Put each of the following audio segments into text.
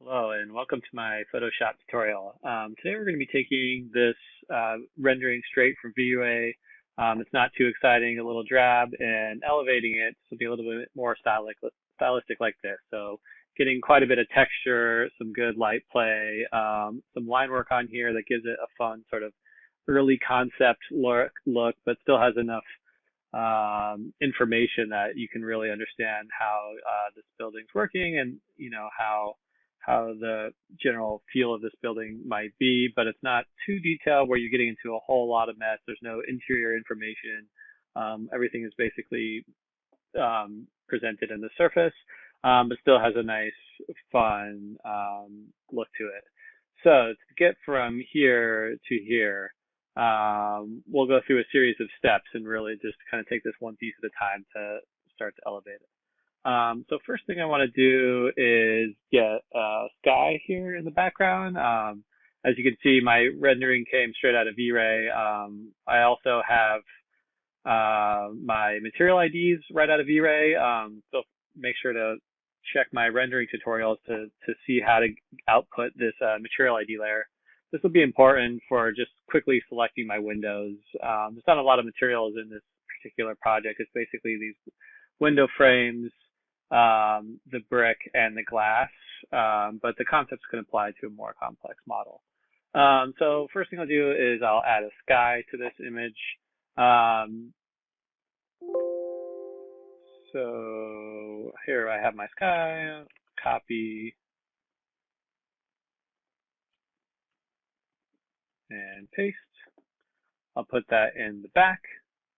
Hello and welcome to my Photoshop tutorial. Today we're going to be taking this rendering straight from V-Ray. It's not too exciting, a little drab, and elevating it to be a little bit more stylistic like this. So getting quite a bit of texture, some good light play, some line work on here that gives it a fun sort of early concept look, but still has enough information that you can really understand how this building's working and how the general feel of this building might be, but it's not too detailed where you're getting into a whole lot of mess. There's no interior information. Everything is basically presented in the surface, but still has a nice, fun look to it. So to get from here to here, we'll go through a series of steps and really just kind of take this one piece at a time to start to elevate it. So first thing I want to do is get a sky here in the background. As you can see, my rendering came straight out of V-Ray. I also have my material IDs right out of V-Ray. So make sure to check my rendering tutorials to see how to output this material ID layer. This will be important for just quickly selecting my windows. There's not a lot of materials in this particular project. It's basically these window frames, the brick, and the glass, but the concepts can apply to a more complex model. So first thing I'll do is I'll add a sky to this image. So here I have my sky, copy and paste. I'll put that in the back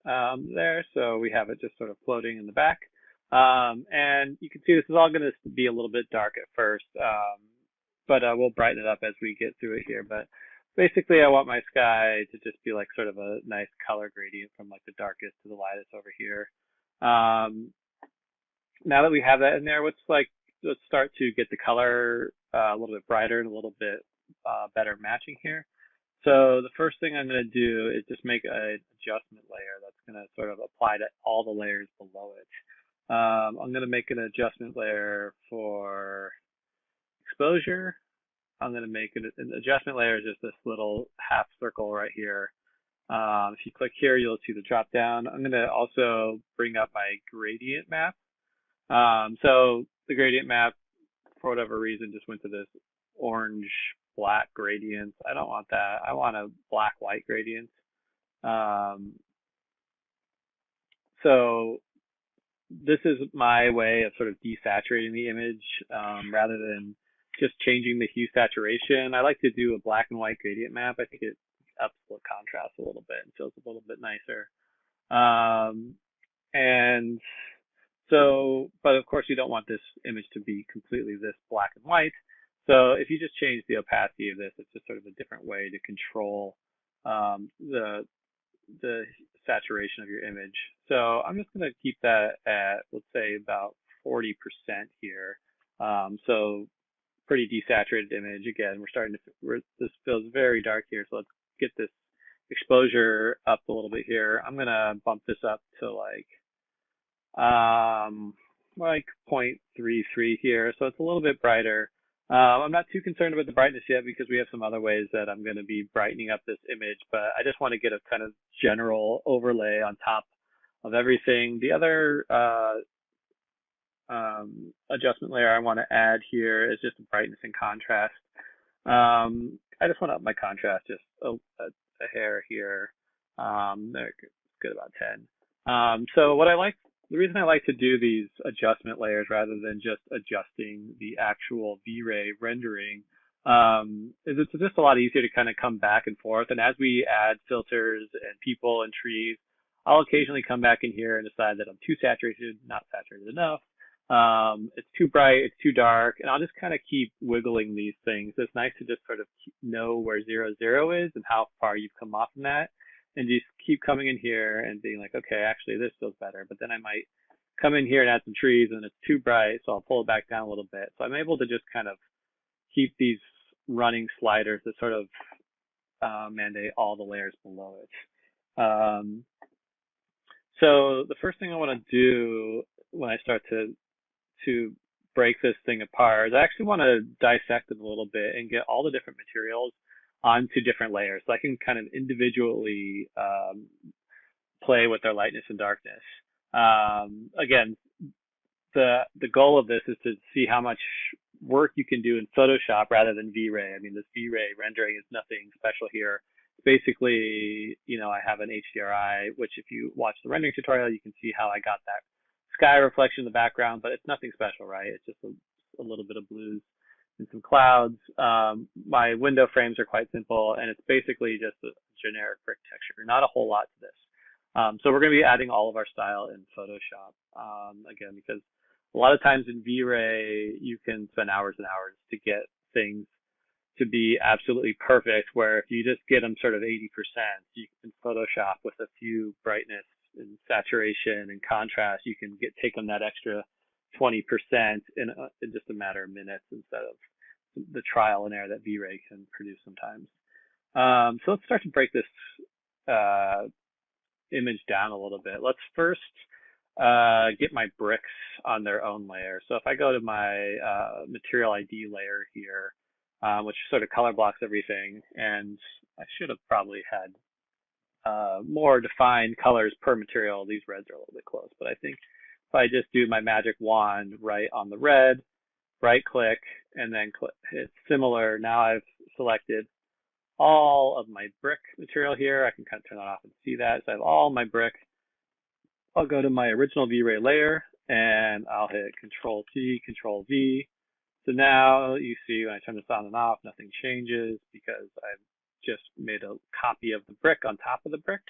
there, so we have it just sort of floating in the back. And you can see this is all going to be a little bit dark at first, but we'll brighten it up as we get through it here. But basically, I want my sky to just be like sort of a nice color gradient from like the darkest to the lightest over here. Now that we have that in there, let's start to get the color a little bit brighter and a little bit better matching here. So the first thing I'm going to do is just make an adjustment layer that's going to sort of apply to all the layers below it. I'm going to make an adjustment layer for exposure. I'm going to make an adjustment layer, just this little half circle right here. If you click here, you'll see the drop down. I'm going to also bring up my gradient map. So the gradient map, for whatever reason, just went to this orange black gradient. I don't want that. I want a black white gradient. So this is my way of sort of desaturating the image rather than just changing the hue saturation. I like to do a black and white gradient map. I think it ups the contrast a little bit and feels a little bit nicer. And so, but of course you don't want this image to be completely this black and white. So if you just change the opacity of this, it's just sort of a different way to control the saturation of your image. So I'm just going to keep that at, let's say, about 40% here. So pretty desaturated image. Again, this feels very dark here. So let's get this exposure up a little bit here. I'm going to bump this up to like 0.33 here. So it's a little bit brighter. I'm not too concerned about the brightness yet because we have some other ways that I'm going to be brightening up this image, but I just want to get a kind of general overlay on top of everything. The other adjustment layer I want to add here is just brightness and contrast. I just want to up my contrast just a hair here. There, good, about 10. So the reason I like to do these adjustment layers rather than just adjusting the actual V-Ray rendering is it's just a lot easier to kind of come back and forth. And as we add filters and people and trees, I'll occasionally come back in here and decide that I'm too saturated, not saturated enough. It's too bright, it's too dark, and I'll just kind of keep wiggling these things. It's nice to just sort of know where 0, 0 is and how far you've come off from that. And just keep coming in here and being like, okay, actually this feels better. But then I might come in here and add some trees and it's too bright, so I'll pull it back down a little bit. So I'm able to just kind of keep these running sliders that sort of mandate all the layers below it. So the first thing I want to do when I start to break this thing apart is I actually want to dissect it a little bit and get all the different materials onto different layers, so I can kind of individually play with their lightness and darkness. Again, the goal of this is to see how much work you can do in Photoshop rather than V-Ray. I mean, this V-Ray rendering is nothing special here. Basically, I have an HDRI, which if you watch the rendering tutorial, you can see how I got that sky reflection in the background, but it's nothing special, right? It's just a little bit of blues and some clouds. My window frames are quite simple, and it's basically just a generic brick texture, not a whole lot to this. So we're going to be adding all of our style in Photoshop, again, because a lot of times in V-Ray, you can spend hours and hours to get things to be absolutely perfect, where if you just get them sort of 80%, you can Photoshop with a few brightness and saturation and contrast, you can take them that extra 20% in just a matter of minutes instead of the trial and error that V-Ray can produce sometimes. So let's start to break this image down a little bit. Let's first get my bricks on their own layer. So if I go to my material ID layer here, which sort of color blocks everything, and I should have probably had more defined colors per material. These reds are a little bit close, but I think if I just do my magic wand right on the red, right click, and then hit similar, now I've selected all of my brick material here. I can kind of turn that off and see that. So I have all my brick. I'll go to my original V-Ray layer and I'll hit Control T, Control V. So now you see when I turn this on and off, nothing changes because I've just made a copy of the brick on top of the brick.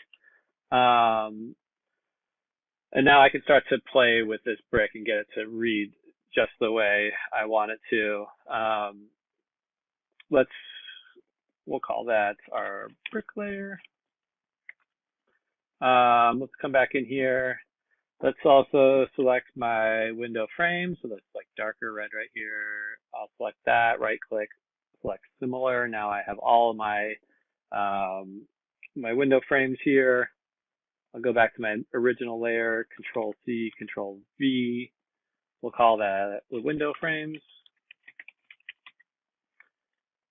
And now I can start to play with this brick and get it to read just the way I want it to. We'll call that our brick layer. Let's come back in here. Let's also select my window frame. So that's like darker red right here. I'll select that, right click, select similar. Now I have all of my my window frames here. I'll go back to my original layer, Control C, Control V. We'll call that the window frames.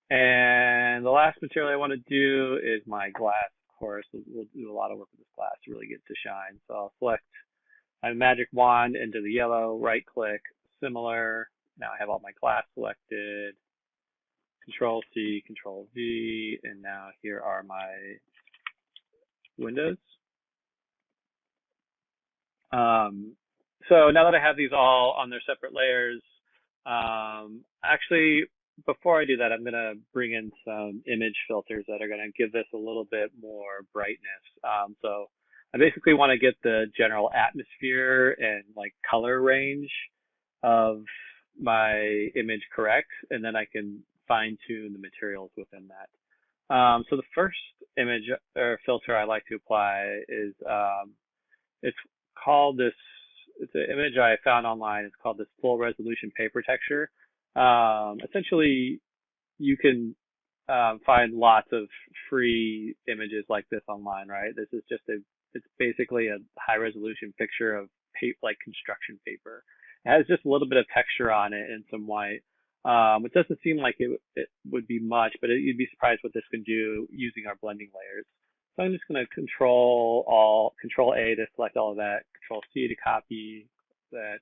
And the last material I want to do is my glass, of course. We'll do a lot of work with this glass to really get it to shine. So I'll select my magic wand into the yellow, right click, similar. Now I have all my glass selected. Control C, Control V, and now here are my windows. So now that I have these all on their separate layers, actually, before I do that, I'm going to bring in some image filters that are going to give this a little bit more brightness. So I basically want to get the general atmosphere and like color range of my image correct, and then I can fine tune the materials within that. So the first image or filter I like to apply is it's called this. It's an image I found online. It's called this full resolution paper texture. Essentially, you can find lots of free images like this online, right? This is just it's basically a high resolution picture of like construction paper. It has just a little bit of texture on it and some white. It doesn't seem like it would be much, but you'd be surprised what this can do using our blending layers. So I'm just going to Control A to select all of that, Control C to copy that,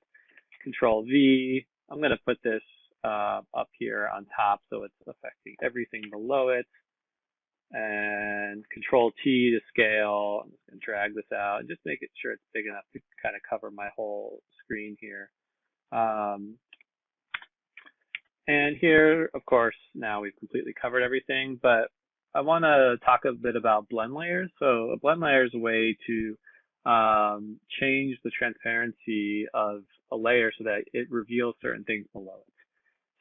Control V. I'm going to put this up here on top so it's affecting everything below it, and Control T to scale. I'm just going to drag this out and just make it sure it's big enough to kind of cover my whole screen here. And here, of course, now we've completely covered everything, but I want to talk a bit about blend layers. So a blend layer is a way to change the transparency of a layer so that it reveals certain things below it.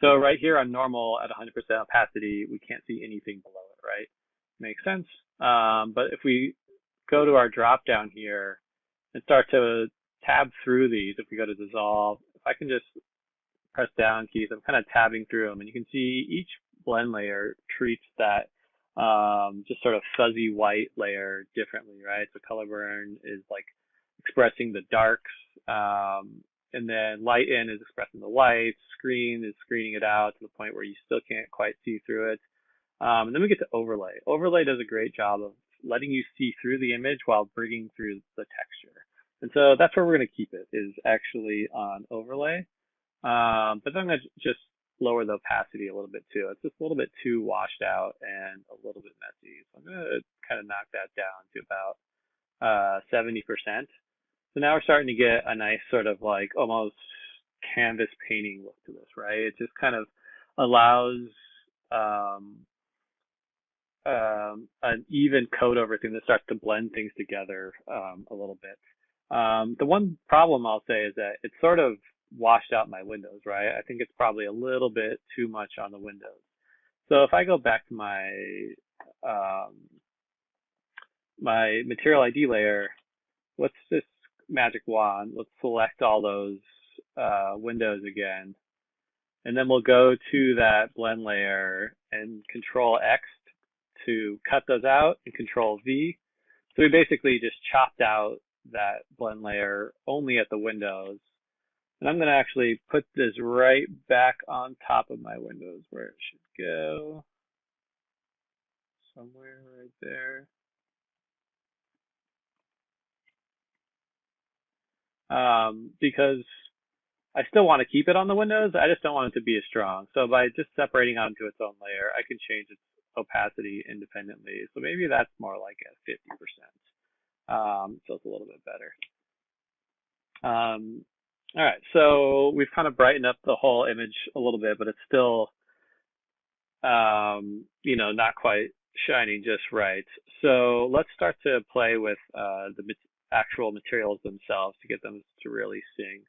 So right here on normal at 100% opacity, we can't see anything below it, right? Makes sense. But if we go to our drop down here and start to tab through these, if we go to dissolve, if I can just press down keys, I'm kind of tabbing through them, and you can see each blend layer treats that just sort of fuzzy white layer differently, right? So color burn is like expressing the darks and then light in is expressing the light, screen is screening it out to the point where you still can't quite see through it. And then we get to overlay. Overlay does a great job of letting you see through the image while bringing through the texture. And so that's where we're going to keep it, is actually on overlay. But then I'm going to just lower the opacity a little bit too. It's just a little bit too washed out and a little bit messy. So I'm going to kind of knock that down to about 70%. So now we're starting to get a nice sort of like almost canvas painting look to this, right? It just kind of allows an even coat over everything that starts to blend things together a little bit. The one problem I'll say is that it's sort of washed out my windows, right? I think it's probably a little bit too much on the windows. So if I go back to my my material ID layer, let's just magic wand, let's select all those windows again. And then we'll go to that blend layer and Control X to cut those out and Control V. So we basically just chopped out that blend layer only at the windows. And I'm going to actually put this right back on top of my windows where it should go. Somewhere right there. Because I still want to keep it on the windows. I just don't want it to be as strong. So by just separating onto its own layer, I can change its opacity independently. So maybe that's more like at 50%. So it's a little bit better. All right, so we've kind of brightened up the whole image a little bit, but it's still, you know, not quite shining just right. So let's start to play with the actual materials themselves to get them to really sing.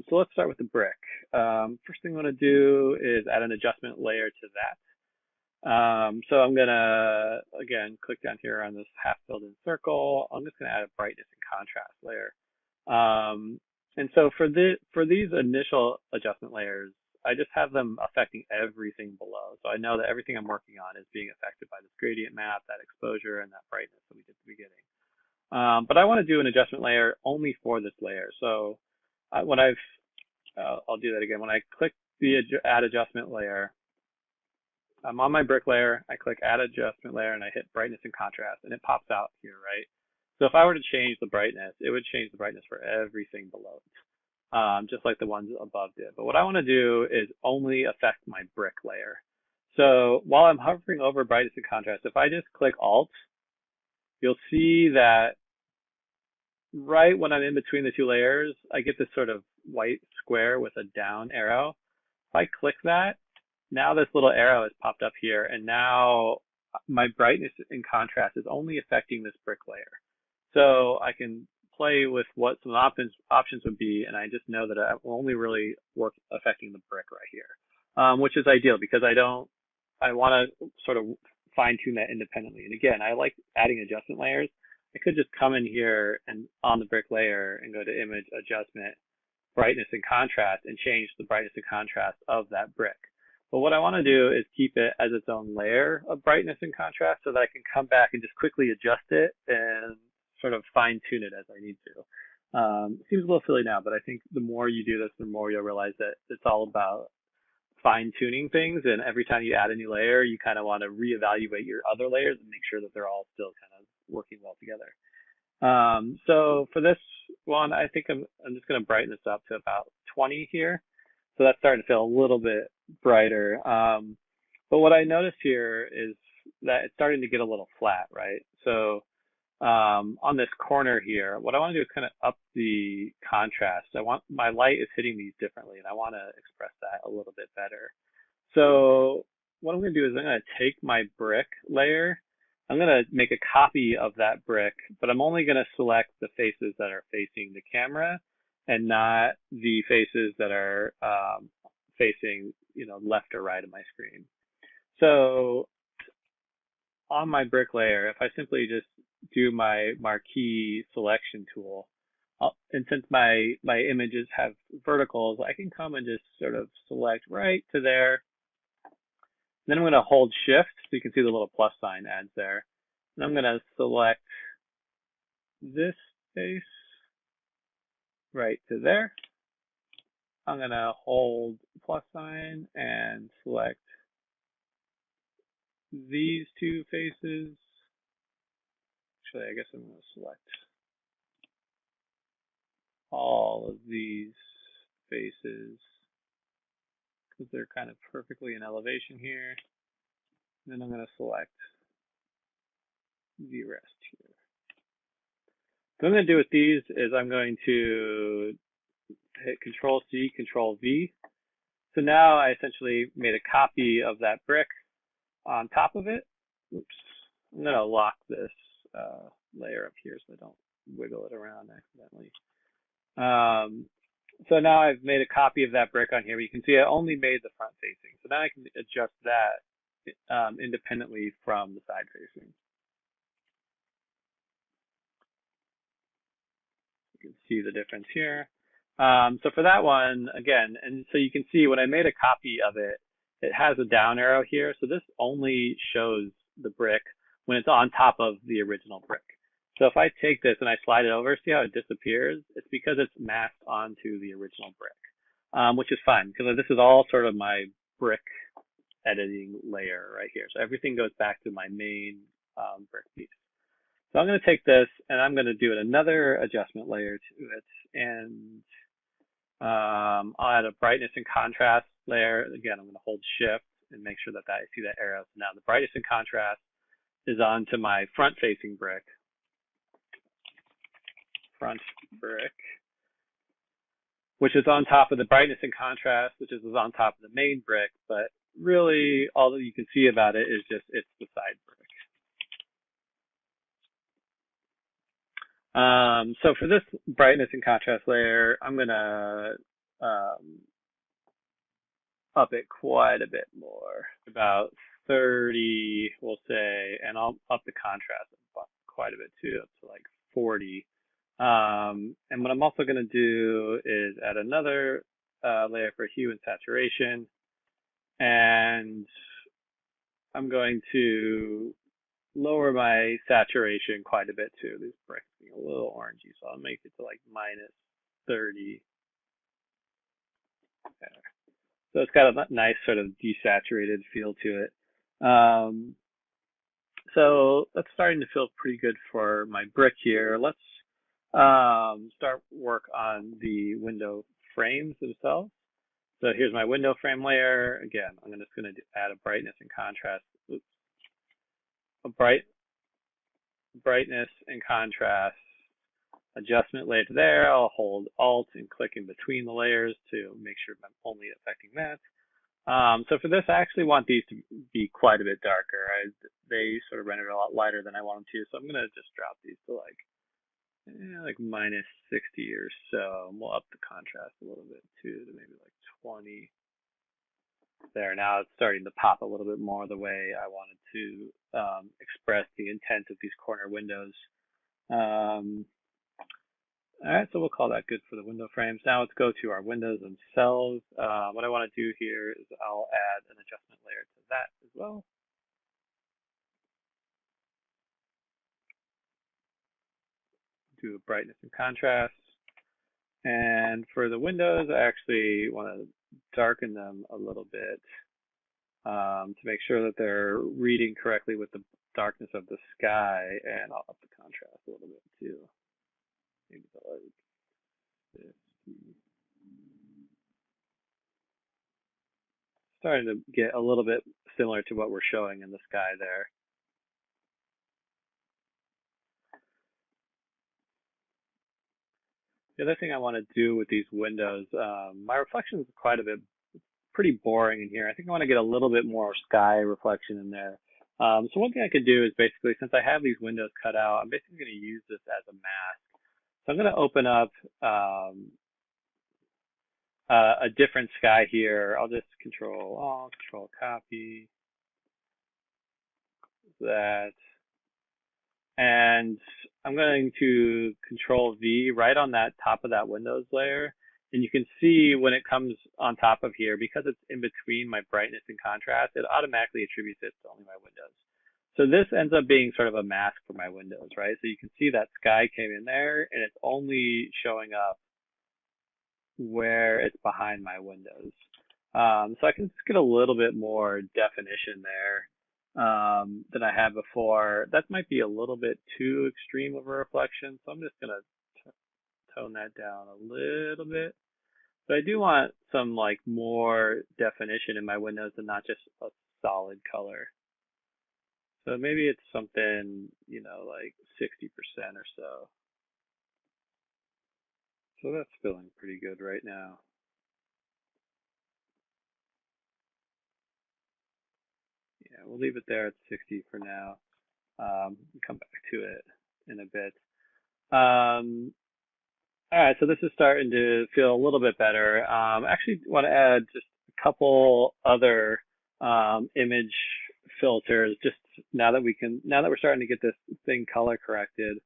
So let's start with the brick. First thing I'm going to do is add an adjustment layer to that. So I'm going to, again, click down here on this half filled in circle. I'm just going to add a brightness and contrast layer. And so for these initial adjustment layers, I just have them affecting everything below. So I know that everything I'm working on is being affected by this gradient map, that exposure, and that brightness that we did at the beginning. But I want to do an adjustment layer only for this layer. So when I'll do that again. When I click the add adjustment layer, I'm on my brick layer, I click add adjustment layer and I hit brightness and contrast and it pops out here, right? So if I were to change the brightness, it would change the brightness for everything below it, just like the ones above did. But what I want to do is only affect my brick layer. So while I'm hovering over brightness and contrast, if I just click Alt, you'll see that right when I'm in between the two layers, I get this sort of white square with a down arrow. If I click that, now this little arrow has popped up here, and now my brightness and contrast is only affecting this brick layer. So I can play with what some options would be, and I just know that I will only really work affecting the brick right here, which is ideal because I want to sort of fine tune that independently. And again, I like adding adjustment layers. I could just come in here and on the brick layer and go to image adjustment, brightness and contrast and change the brightness and contrast of that brick. But what I want to do is keep it as its own layer of brightness and contrast so that I can come back and just quickly adjust it and sort of fine tune it as I need to. It seems a little silly now, but I think the more you do this, the more you'll realize that it's all about fine tuning things. And every time you add a new layer, you kind of want to reevaluate your other layers and make sure that they're all still kind of working well together. So for this one, I think I'm just going to brighten this up to about 20 here. So that's starting to feel a little bit brighter. But what I noticed here is that it's starting to get a little flat, right? So on this corner here, what I want to do is kind of up the contrast. I want my light is hitting these differently, and I want to express that a little bit better. So what I'm going to do is I'm going to take my brick layer. I'm going to make a copy of that brick, but I'm only going to select the faces that are facing the camera and not the faces that are facing, you know, left or right of my screen. So on my brick layer, if I simply just do my marquee selection tool, and since my images have verticals, I can come and just sort of select right to there. Then I'm going to hold shift so you can see the little plus sign adds there. And I'm going to select this face right to there. I'm gonna hold plus sign and select these two faces. Actually, I guess I'm gonna select all of these faces because they're kind of perfectly in elevation here. And then I'm gonna select the rest here. So what I'm gonna do with these is I'm going to hit Control C, Control V. So now I essentially made a copy of that brick on top of it. Oops. I'm going to lock this layer up here so I don't wiggle it around accidentally. So now I've made a copy of that brick on here. But you can see I only made the front facing. So now I can adjust that independently from the side facing. You can see the difference here. So for that one, again, and so you can see when I made a copy of it, it has a down arrow here. So this only shows the brick when it's on top of the original brick. So if I take this and I slide it over, see how it disappears? It's because it's masked onto the original brick, which is fine because this is all sort of my brick editing layer right here. So everything goes back to my main brick piece. So I'm going to take this and I'm going to do another adjustment layer to it, and I'll add a brightness and contrast layer. Again, I'm going to hold Shift and make sure that I see that arrow. So now the brightness and contrast is onto my front-facing brick. Front brick, which is on top of the brightness and contrast, which is on top of the main brick. But really, all that you can see about it is just it's the side brick. So for this brightness and contrast layer, I'm gonna up it quite a bit more, about 30, we'll say, and I'll up the contrast quite a bit too, up to like 40. And what I'm also gonna do is add another layer for hue and saturation, and I'm going to lower my saturation quite a bit too. These bricks being a little orangey, so I'll make it to like minus 30 there. So it's got a nice sort of desaturated feel to it. So that's starting to feel pretty good for my brick here. Let's start work on the window frames themselves. So here's my window frame layer. Again, I'm just going to add a brightness and contrast. Oops. A brightness and contrast adjustment layer there. I'll hold Alt and click in between the layers to make sure I'm only affecting that. So for this, I actually want these to be quite a bit darker. They sort of rendered a lot lighter than I want them to, so I'm going to just drop these to like minus 60 or so. And we'll up the contrast a little bit too, to maybe like 20. There, now it's starting to pop a little bit more the way I wanted to express the intent of these corner windows. All right, so we'll call that good for the window frames. Now let's go to our windows themselves. What I want to do here is I'll add an adjustment layer to that as well. Do a brightness and contrast. And for the windows, I actually want to darken them a little bit to make sure that they're reading correctly with the darkness of the sky, and I'll up the contrast a little bit too. Maybe like 50. Starting to get a little bit similar to what we're showing in the sky there. The other thing I want to do with these windows, my reflection is quite a bit, pretty boring in here. I think I want to get a little bit more sky reflection in there. So one thing I could do is basically, since I have these windows cut out, I'm basically going to use this as a mask. So I'm going to open up a different sky here. I'll just Control Alt, Control Copy that. And I'm going to Control V right on that top of that Windows layer. And you can see when it comes on top of here, because it's in between my brightness and contrast, it automatically attributes it to only my windows. So this ends up being sort of a mask for my windows, right? So you can see that sky came in there and it's only showing up where it's behind my windows. So I can just get a little bit more definition there than I had before. That might be a little bit too extreme of a reflection, so I'm just gonna tone that down a little bit. But I do want some like more definition in my windows and not just a solid color. So maybe it's something, like 60% or so. So that's feeling pretty good right now. Yeah, we'll leave it there at 60 for now. Come back to it in a bit. Um, all right, so this is starting to feel a little bit better. I actually want to add just a couple other image filters. Just now that we're starting to get this thing color corrected,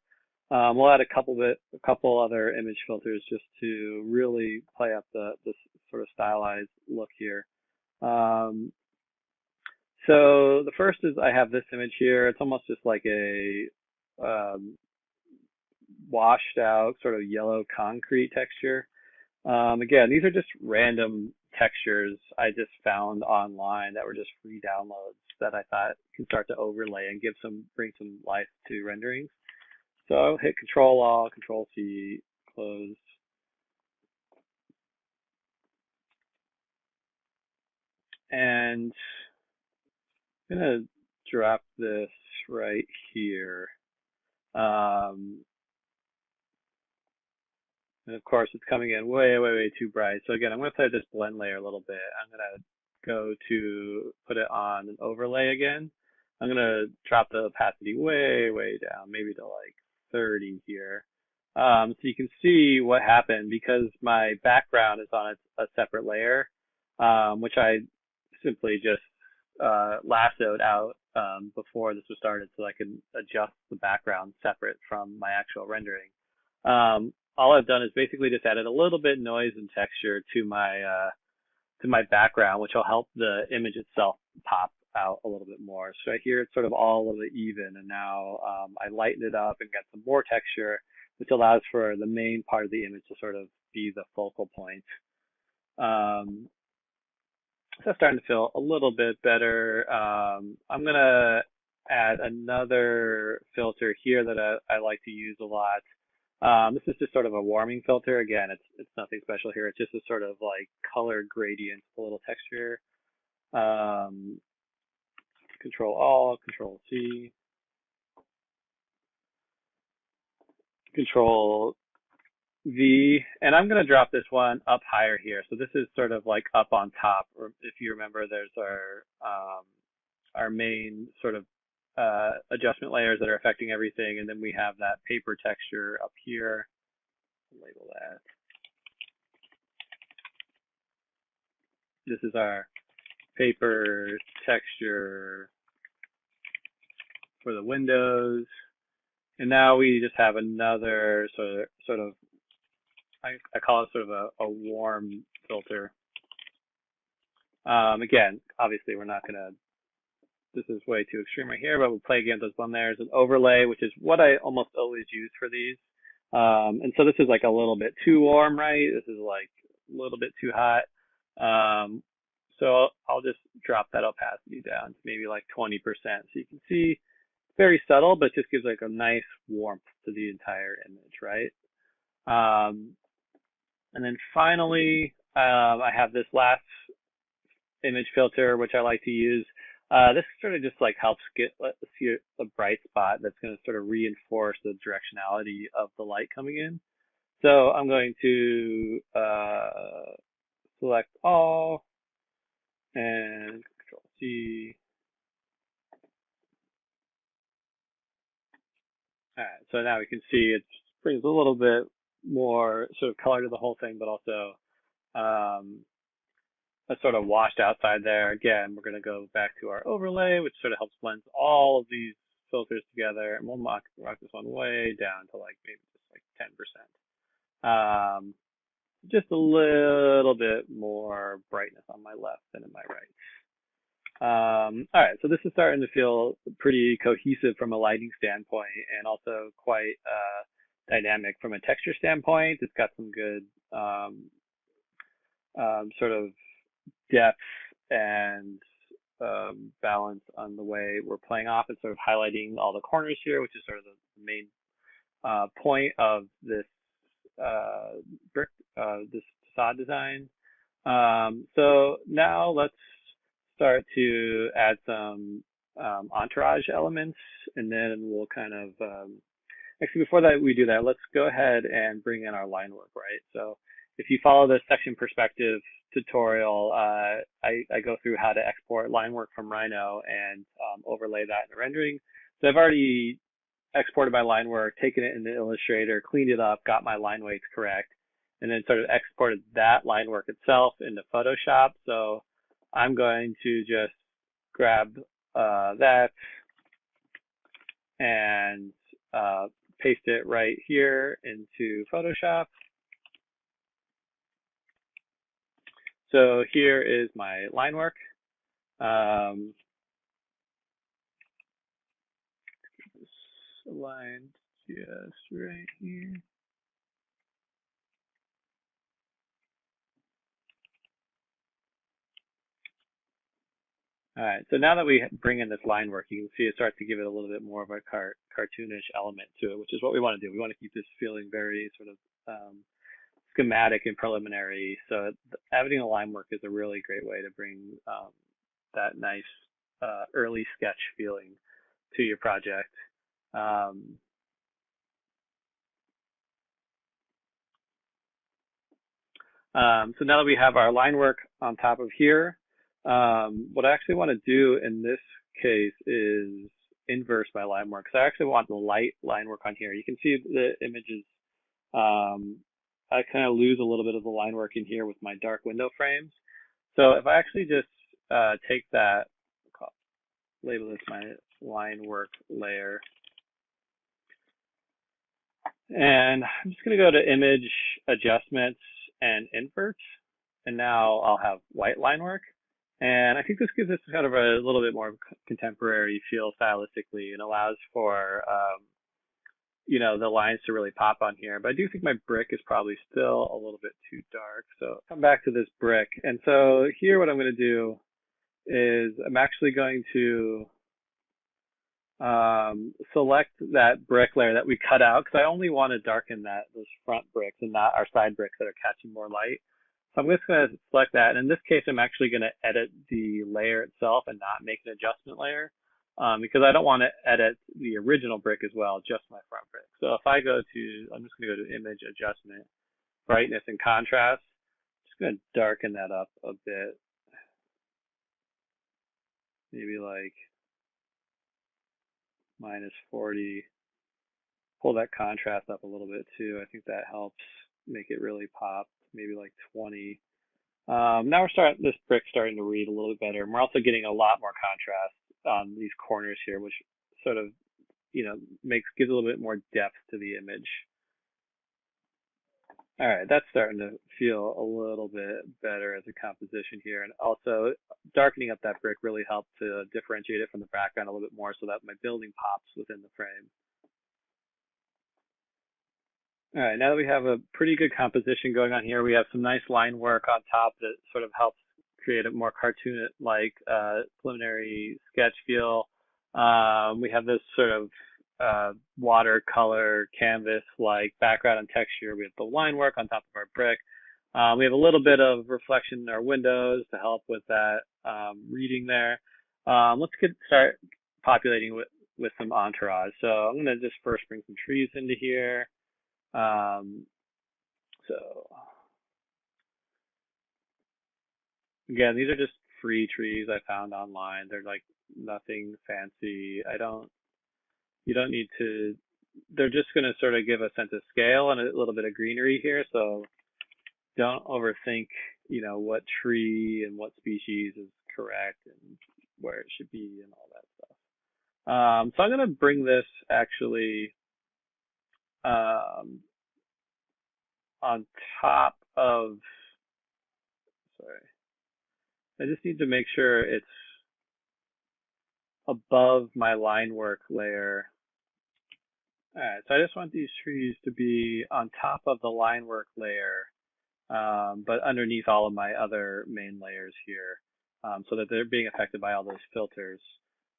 we'll add a couple other image filters just to really play up the sort of stylized look here. So the first is I have this image here. It's almost just like a um, washed out sort of yellow concrete texture. Again, these are just random textures I just found online that were just free downloads that I thought can start to overlay and bring some life to renderings. So I'll hit Control Alt, Control C, close. And I'm gonna drop this right here. Um, And of course, it's coming in way, way, way too bright. So again, I'm going to play this blend layer a little bit. I'm going to go to put it on an overlay again. I'm going to drop the opacity way, way down, maybe to like 30 here. So you can see what happened because my background is on a separate layer, which I simply just lassoed out before this was started so I can adjust the background separate from my actual rendering. All I've done is basically just added a little bit noise and texture to my background, which will help the image itself pop out a little bit more. So right here it's sort of all a little bit even, and now I lighten it up and get some more texture, which allows for the main part of the image to sort of be the focal point. So it's starting to feel a little bit better. I'm gonna add another filter here that I like to use a lot. This is just sort of a warming filter. Again, it's nothing special here. It's just a sort of like color gradient, a little texture. Control Alt, Control C, Control V, and I'm going to drop this one up higher here. So this is sort of like up on top. Or if you remember, there's our main sort of adjustment layers that are affecting everything, and then we have that paper texture up here. Label that. This is our paper texture for the windows. And now we just have another sort of I call it sort of a warm filter. Again, obviously we're not gonna, this is way too extreme right here, but we'll play again with those blend layers and overlay, which is what I almost always use for these. And so this is like a little bit too warm, right? This is like a little bit too hot. So I'll just drop that opacity down to maybe like 20%. So you can see very subtle, but just gives like a nice warmth to the entire image, right? And then finally, I have this last image filter, which I like to use. This sort of just like helps see a bright spot that's going to sort of reinforce the directionality of the light coming in. So I'm going to select all and Control C. All right, so now we can see it brings a little bit more sort of color to the whole thing, but also a sort of washed outside there. Again, we're going to go back to our overlay, which sort of helps blend all of these filters together, and we'll rock this one way down to like maybe just like 10%. Just a little bit more brightness on my left than in my right. All right, so this is starting to feel pretty cohesive from a lighting standpoint and also quite dynamic from a texture standpoint. It's got some good sort of depth and balance on the way we're playing off. It's sort of highlighting all the corners here, which is sort of the main point of this brick, this facade design. So now let's start to add some entourage elements, and then we'll kind of actually, before that we do that, let's go ahead and bring in our line work, right? So if you follow the section perspective tutorial, I go through how to export line work from Rhino and overlay that in the rendering. So I've already exported my line work, taken it into Illustrator, cleaned it up, got my line weights correct, and then sort of exported that line work itself into Photoshop. So I'm going to just grab that and paste it right here into Photoshop. So here is my line work. Aligned just right here. All right, so now that we bring in this line work, you can see it starts to give it a little bit more of a cartoonish element to it, which is what we want to do. We want to keep this feeling very sort of schematic and preliminary. So adding a line work is a really great way to bring that nice early sketch feeling to your project. So now that we have our line work on top of here, what I actually want to do in this case is inverse my line work. So I actually want the light line work on here. You can see the images. I kind of lose a little bit of the line work in here with my dark window frames. So if I actually just take that, label this my line work layer, and I'm just going to go to Image, Adjustments, and Invert, and now I'll have white line work. And I think this gives us kind of a little bit more contemporary feel stylistically, and allows for you know, the lines to really pop on here. But I do think my brick is probably still a little bit too dark. So come back to this brick. And so here what I'm going to do is I'm actually going to select that brick layer that we cut out, because I only want to darken those front bricks and not our side bricks that are catching more light. So I'm just going to select that. And in this case, I'm actually going to edit the layer itself and not make an adjustment layer, because I don't want to edit the original brick as well, just my front brick. So if I go to, I'm just going to go to Image, Adjustment, Brightness, and Contrast. I'm just going to darken that up a bit. Maybe like -40. Pull that contrast up a little bit too. I think that helps make it really pop. Maybe like 20. Now this brick starting to read a little bit better. And we're also getting a lot more contrast on these corners here, which sort of, you know, gives a little bit more depth to the image. All right, that's starting to feel a little bit better as a composition here. And also darkening up that brick really helped to differentiate it from the background a little bit more, so that my building pops within the frame. All right, now that we have a pretty good composition going on here, we have some nice line work on top that sort of helps create a more cartoon-like preliminary sketch feel. We have this sort of watercolor canvas-like background and texture. We have the line work on top of our brick. We have a little bit of reflection in our windows to help with that reading there. Let's start populating with some entourage. So I'm going to just first bring some trees into here. So again, these are just free trees I found online. They're like nothing fancy. You don't need to, they're just going to sort of give a sense of scale and a little bit of greenery here. So don't overthink, you know, what tree and what species is correct and where it should be and all that stuff. So I'm going to bring this actually on top of, sorry, I just need to make sure it's above my line work layer. All right, so I just want these trees to be on top of the line work layer, but underneath all of my other main layers here, so that they're being affected by all those filters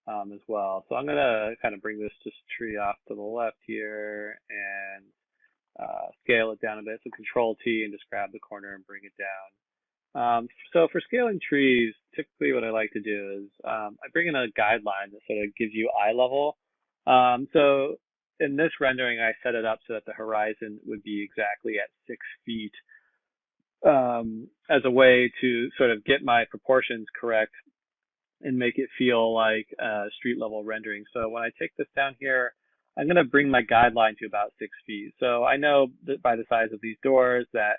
as well. So I'm gonna kind of bring this just tree off to the left here and scale it down a bit. So Control T and just grab the corner and bring it down. So for scaling trees, typically what I like to do is I bring in a guideline that sort of gives you eye level. So in this rendering, I set it up so that the horizon would be exactly at 6 feet as a way to sort of get my proportions correct and make it feel like street level rendering. So when I take this down here, I'm going to bring my guideline to about 6 feet. So I know that by the size of these doors that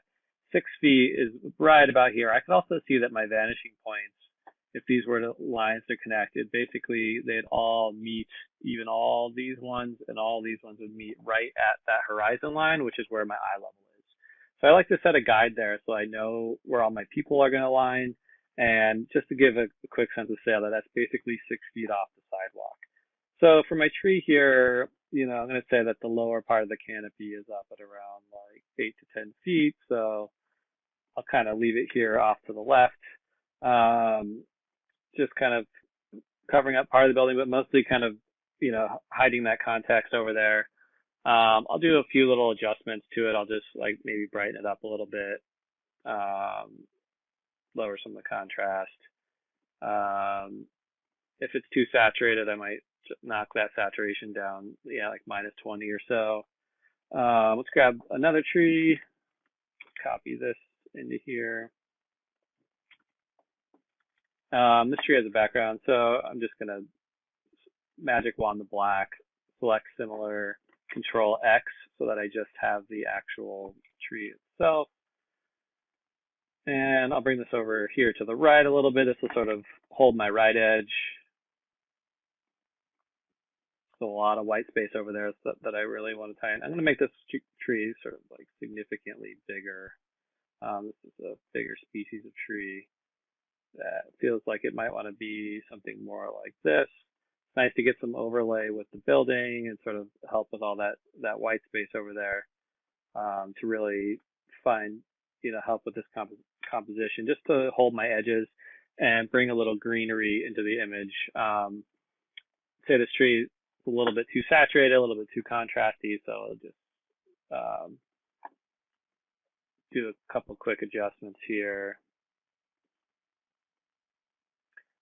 6 feet is right about here. I can also see that my vanishing points, if these were lines to connect, it basically they'd all meet, even all these ones and all these ones would meet right at that horizon line, which is where my eye level is. So I like to set a guide there so I know where all my people are going to line. And just to give a quick sense of scale, that's basically 6 feet off the sidewalk. So for my tree here, I'm going to say that the lower part of the canopy is up at around like 8 to 10 feet. So I'll kind of leave it here off to the left, just kind of covering up part of the building, but mostly kind of, hiding that context over there. I'll do a few little adjustments to it. I'll just like maybe brighten it up a little bit, lower some of the contrast. If it's too saturated, I might knock that saturation down, like -20 or so. Let's grab another tree, copy this into here. This tree has a background, so I'm just going to magic wand the black, select similar, Control X, so that I just have the actual tree itself. And I'll bring this over here to the right a little bit. This will sort of hold my right edge. A lot of white space over there that I really want to tie in. I'm going to make this tree sort of like significantly bigger. This is a bigger species of tree that feels like it might want to be something more like this. It's nice to get some overlay with the building and sort of help with all that white space over there, to really find, help with this composition, just to hold my edges and bring a little greenery into the image. Say this tree a little bit too saturated, a little bit too contrasty, so I'll just do a couple quick adjustments here.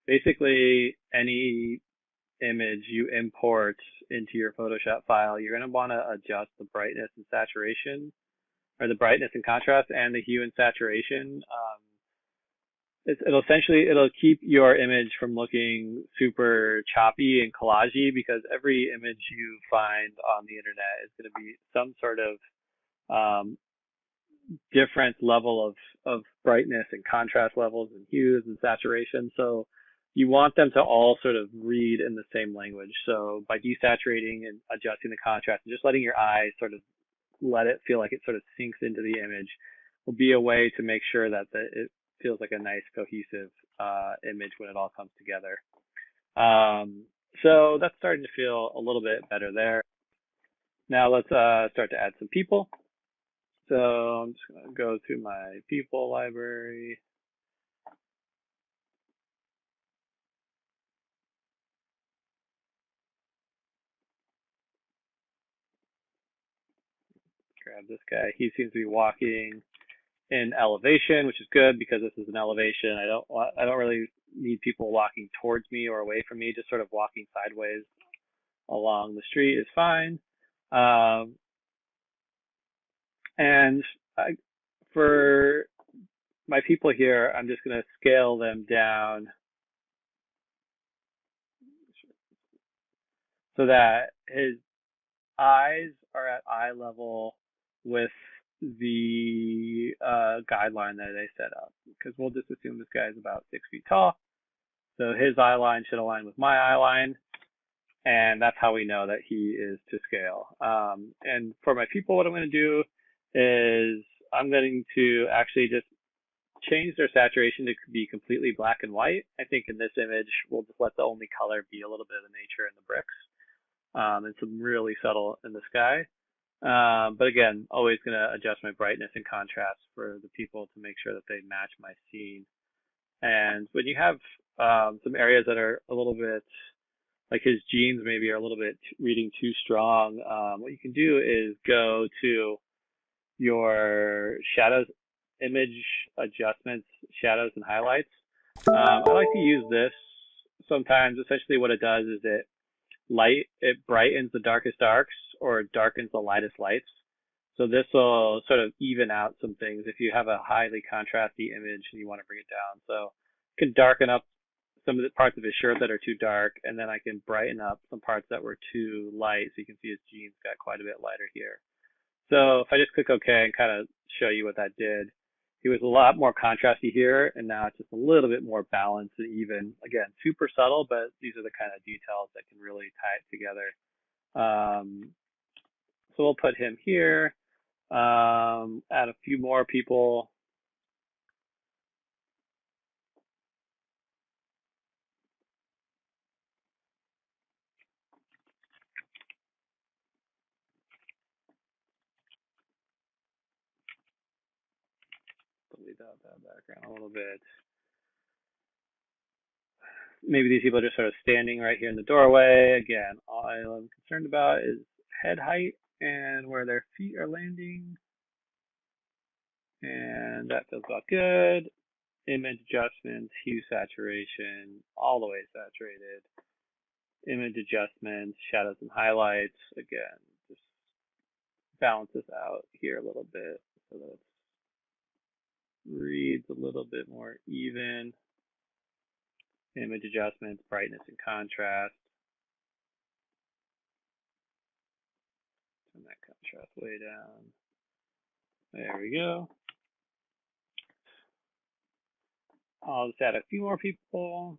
Basically, any image you import into your Photoshop file, you're going to want to adjust the brightness and saturation, or the brightness and contrast, and the hue and saturation. It'll keep your image from looking super choppy and collagey, because every image you find on the internet is going to be some sort of different level of brightness and contrast levels and hues and saturation. So you want them to all sort of read in the same language. So by desaturating and adjusting the contrast and just letting your eyes sort of let it feel like it sort of sinks into the image will be a way to make sure that it feels like a nice cohesive image when it all comes together. So that's starting to feel a little bit better there. Now let's start to add some people. So I'm just going to go to my people library. Grab this guy. He seems to be walking in elevation, which is good because this is an elevation. I don't really need people walking towards me or away from me. Just sort of walking sideways along the street is fine. And for my people here, I'm just going to scale them down so that his eyes are at eye level with the guideline that I set up, because we'll just assume this guy is about 6 feet tall. So his eye line should align with my eye line, and that's how we know that he is to scale. And for my people, what I'm going to do is I'm going to actually just change their saturation to be completely black and white. I think in this image, we'll just let the only color be a little bit of the nature and the bricks, and some really subtle in the sky. But again, always going to adjust my brightness and contrast for the people to make sure that they match my scene. And when you have some areas that are a little bit, like his genes maybe are a little bit reading too strong, what you can do is go to your shadows, image adjustments, shadows and highlights. I like to use this sometimes. Essentially what it does is it brightens the darkest darks or darkens the lightest lights. So this will sort of even out some things if you have a highly contrasty image and you want to bring it down. So I can darken up some of the parts of his shirt that are too dark, and then I can brighten up some parts that were too light. So you can see his jeans got quite a bit lighter here. So if I just click OK and kind of show you what that did, he was a lot more contrasty here, and now it's just a little bit more balanced and even. Again, super subtle, but these are the kind of details that can really tie it together. So we'll put him here, add a few more people. Delete out that background a little bit. Maybe these people are just sort of standing right here in the doorway. Again, all I'm concerned about is head height and where their feet are landing. And that feels about good. Image adjustments, hue saturation, all the way saturated. Image adjustments, shadows and highlights. Again, just balance this out here a little bit so that it reads a little bit more even. Image adjustments, brightness and contrast. Turn that contrast way down. There we go. I'll just add a few more people.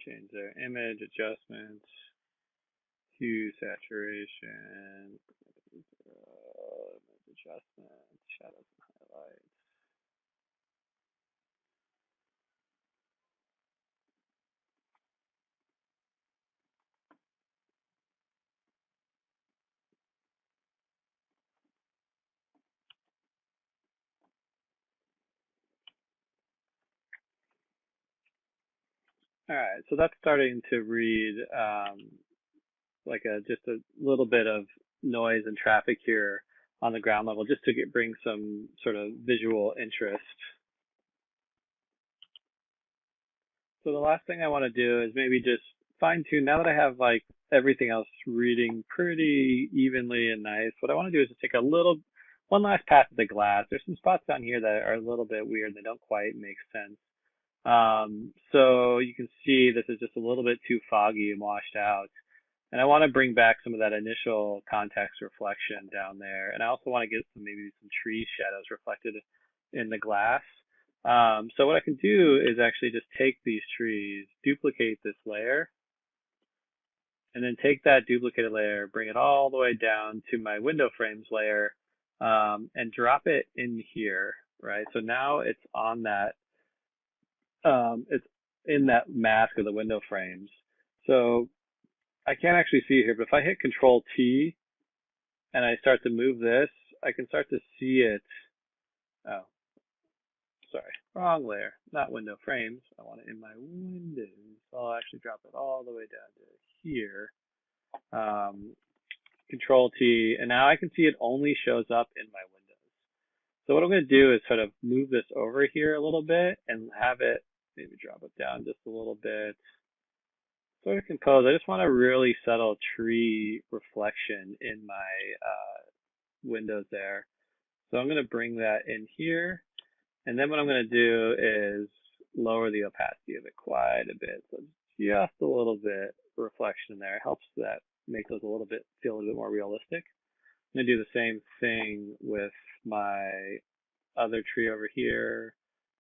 Change their image adjustments, hue saturation, image adjustments, shadows and highlights. All right, so that's starting to read like just a little bit of noise and traffic here on the ground level, just to bring some sort of visual interest. So the last thing I want to do is maybe just fine tune. Now that I have like everything else reading pretty evenly and nice, what I want to do is just take one last pass at the glass. There's some spots down here that are a little bit weird. They don't quite make sense. So you can see this is just a little bit too foggy and washed out. And I want to bring back some of that initial context reflection down there. And I also want to get maybe some tree shadows reflected in the glass. So what I can do is actually just take these trees, duplicate this layer, and then take that duplicated layer, bring it all the way down to my window frames layer, and drop it in here, right? So now it's on that, it's in that mask of the window frames. So I can't actually see it here, but if I hit Control T and I start to move this, I can start to see it. Oh, sorry, wrong layer, not window frames. I want it in my windows. So I'll actually drop it all the way down to here. Control T, and now I can see it only shows up in my windows. So what I'm going to do is sort of move this over here a little bit and have it, maybe drop it down just a little bit. Sort of compose. I just want a really subtle tree reflection in my windows there. So I'm going to bring that in here. And then what I'm going to do is lower the opacity of it quite a bit. So just a little bit reflection there. It helps that make those feel a little bit more realistic. I'm gonna do the same thing with my other tree over here,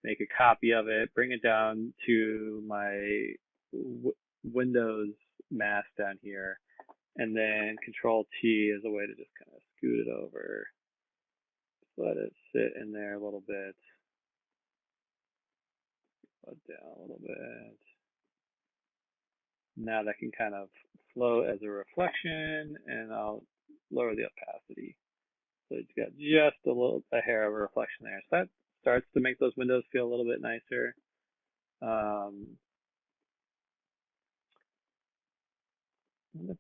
make a copy of it, bring it down to my Windows mask down here, and then Control T as a way to just kind of scoot it over. Just let it sit in there a little bit. Let it down a little bit. Now that can kind of float as a reflection, and I'll lower the opacity. So it's got just a hair of a reflection there. So that starts to make those windows feel a little bit nicer. I'm gonna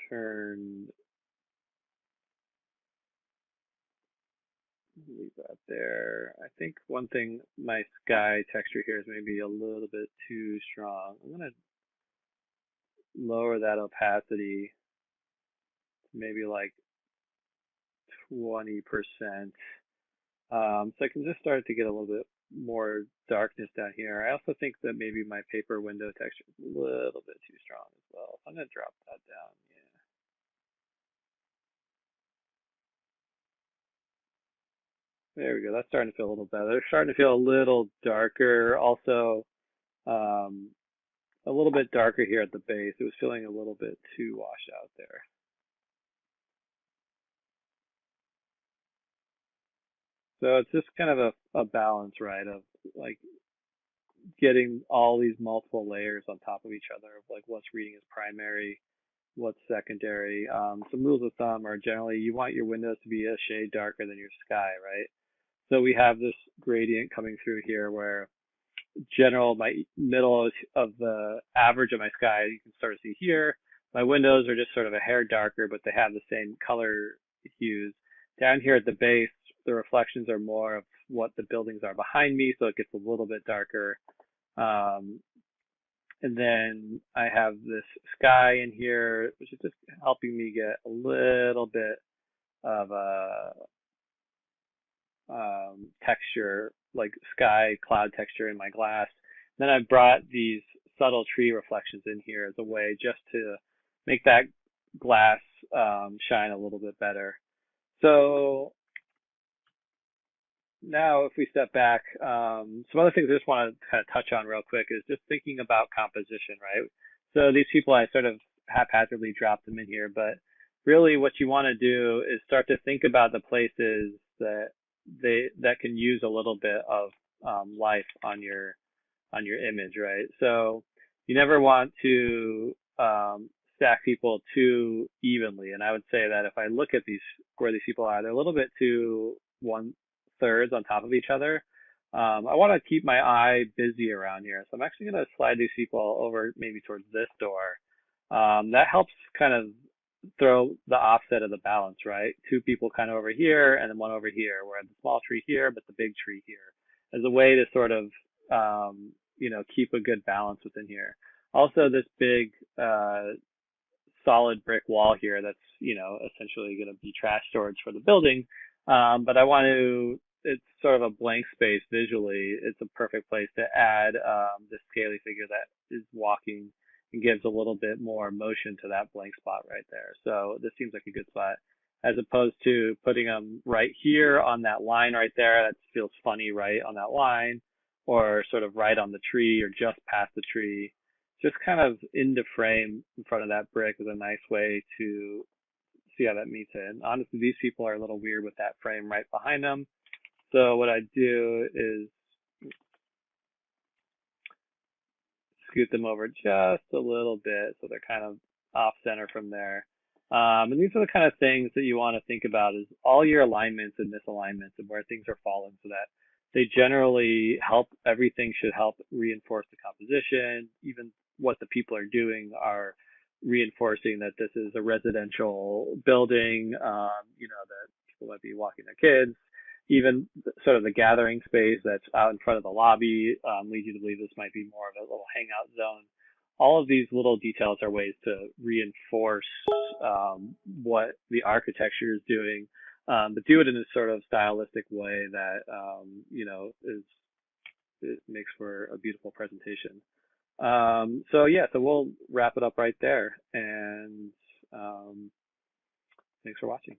turn, leave that there. I think one thing, my sky texture here is maybe a little bit too strong. I'm gonna lower that opacity to maybe like 20%. So I can just start to get a little bit more darkness down here. I also think that maybe my paper window texture is a little bit too strong as well. So I'm gonna drop that down. Yeah. There we go. That's starting to feel a little better. They're starting to feel a little darker. Also, um, a little bit darker here at the base. It was feeling a little bit too washed out there. So it's just kind of a balance, right, of like getting all these multiple layers on top of each other of like what's reading as primary, what's secondary. Some rules of thumb are generally you want your windows to be a shade darker than your sky, right? So we have this gradient coming through here where general, my middle of the average of my sky, you can sort of see here. My windows are just sort of a hair darker, but they have the same color hues. Down here at the base, the reflections are more of what the buildings are behind me, so it gets a little bit darker. Um, and then I have this sky in here, which is just helping me get a little bit of a texture, like sky cloud texture in my glass. Then I brought these subtle tree reflections in here as a way just to make that glass shine a little bit better. So now if we step back, some other things I just want to kind of touch on real quick is just thinking about composition, right? So these people, I sort of haphazardly dropped them in here, but really what you want to do is start to think about the places that can use a little bit of life on your image, right? So you never want to stack people too evenly. And I would say that if I look at these where these people are, they're a little bit too one thirds on top of each other. I want to keep my eye busy around here, so I'm actually going to slide these people over maybe towards this door. That helps kind of throw the offset of the balance, right? Two people kind of over here and then one over here, where the small tree here, but the big tree here, as a way to sort of, keep a good balance within here. Also, this big, solid brick wall here that's, essentially going to be trash storage for the building. But I want to, it's sort of a blank space visually. It's a perfect place to add this scaly figure that is walking and gives a little bit more motion to that blank spot right there. So this seems like a good spot, as opposed to putting them right here on that line right there. That feels funny right on that line, or sort of right on the tree or just past the tree. Just kind of into frame in front of that brick is a nice way to see how that meets it. And honestly, these people are a little weird with that frame right behind them. So what I do is scoot them over just a little bit so they're kind of off center from there. And these are the kind of things that you want to think about is all your alignments and misalignments and where things are falling, so that they generally help, everything should help reinforce the composition. Even what the people are doing are reinforcing that this is a residential building, that people might be walking their kids. Even sort of the gathering space that's out in front of the lobby leads you to believe this might be more of a little hangout zone. All of these little details are ways to reinforce what the architecture is doing, but do it in a sort of stylistic way that it makes for a beautiful presentation. So we'll wrap it up right there, and thanks for watching.